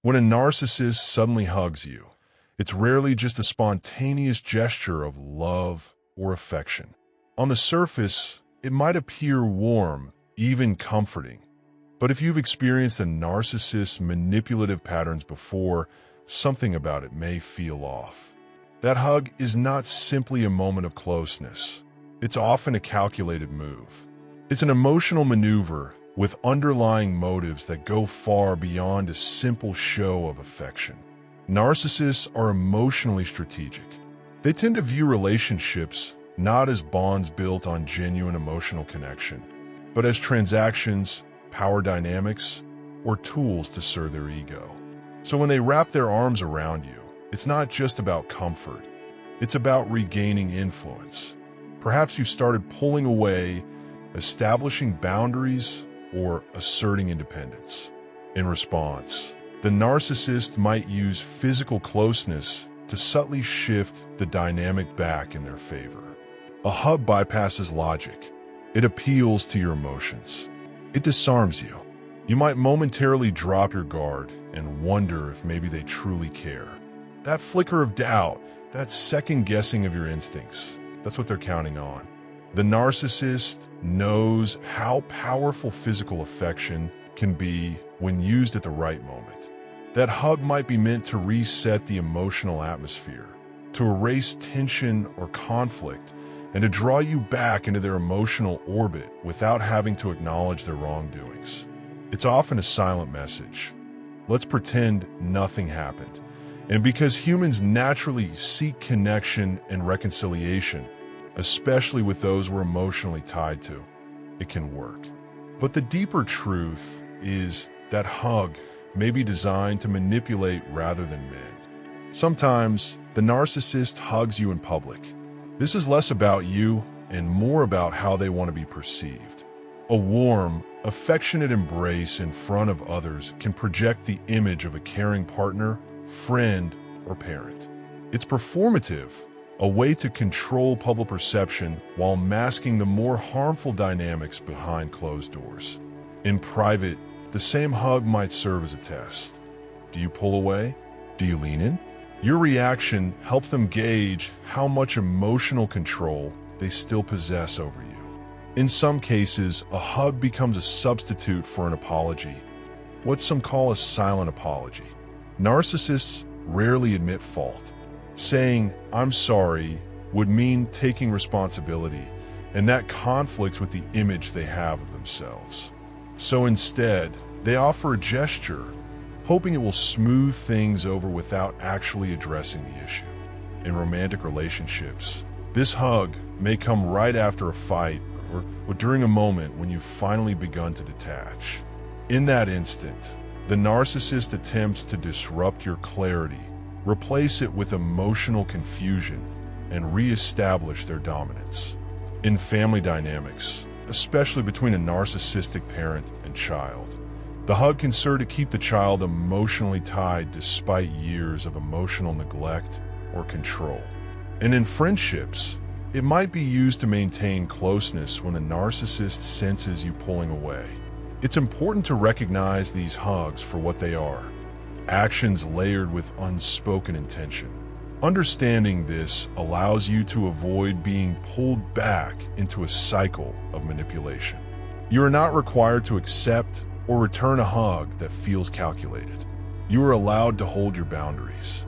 When a narcissist suddenly hugs you, it's rarely just a spontaneous gesture of love or affection. On the surface, it might appear warm, even comforting. But if you've experienced a narcissist's manipulative patterns before, something about it may feel off. That hug is not simply a moment of closeness. It's often a calculated move. It's an emotional maneuver with underlying motives that go far beyond a simple show of affection. Narcissists are emotionally strategic. They tend to view relationships not as bonds built on genuine emotional connection, but as transactions, power dynamics, or tools to serve their ego. So when they wrap their arms around you, it's not just about comfort. It's about regaining influence. Perhaps you started pulling away, establishing boundaries, or asserting independence. In response, the narcissist might use physical closeness to subtly shift the dynamic back in their favor. A hug bypasses logic. It appeals to your emotions. It disarms you. You might momentarily drop your guard and wonder if maybe they truly care. That flicker of doubt, that second guessing of your instincts, that's what they're counting on. The narcissist knows how powerful physical affection can be when used at the right moment. That hug might be meant to reset the emotional atmosphere, to erase tension or conflict, and to draw you back into their emotional orbit without having to acknowledge their wrongdoings. It's often a silent message. Let's pretend nothing happened. And because humans naturally seek connection and reconciliation, especially with those we're emotionally tied to, it can work. But the deeper truth is that hug may be designed to manipulate rather than mend. Sometimes, the narcissist hugs you in public. This is less about you and more about how they want to be perceived. A warm, affectionate embrace in front of others can project the image of a caring partner, friend, or parent. It's performative, a way to control public perception while masking the more harmful dynamics behind closed doors. In private, the same hug might serve as a test. Do you pull away? Do you lean in? Your reaction helps them gauge how much emotional control they still possess over you. In some cases, a hug becomes a substitute for an apology, what some call a silent apology. Narcissists rarely admit fault. Saying, "I'm sorry," would mean taking responsibility, and that conflicts with the image they have of themselves. So instead, they offer a gesture, hoping it will smooth things over without actually addressing the issue. In romantic relationships, this hug may come right after a fight or during a moment when you've finally begun to detach. In that instant, the narcissist attempts to disrupt your clarity, replace it with emotional confusion, and re-establish their dominance. In family dynamics, especially between a narcissistic parent and child, the hug can serve to keep the child emotionally tied despite years of emotional neglect or control. And in friendships, it might be used to maintain closeness when the narcissist senses you pulling away. It's important to recognize these hugs for what they are: actions layered with unspoken intention. Understanding this allows you to avoid being pulled back into a cycle of manipulation. You are not required to accept or return a hug that feels calculated. You are allowed to hold your boundaries.